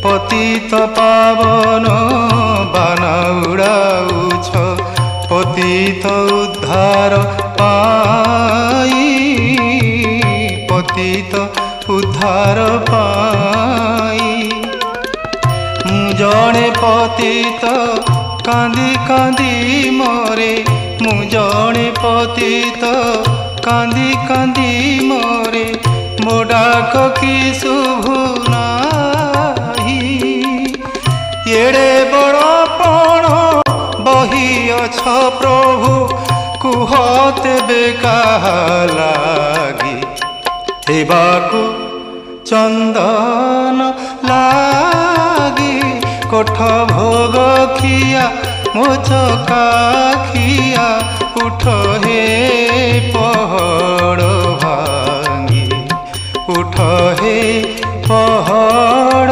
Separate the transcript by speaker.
Speaker 1: पतित पावन बाना उड़ाउछ पतित उद्धार पाई पतित उद्धार पाई जड़े पतित कांदी कांदी मरे जड़े पतित कांदी कांदी मरे मो डाक कि शुभुना एड़े बड़ पण बही अछ प्रभु कुह तेबे कहा लागी हेबाकु चंदन लागी कोठ भोग खिया मो चका खिया उठ हे पहड़ भांगी उठ हे पहड़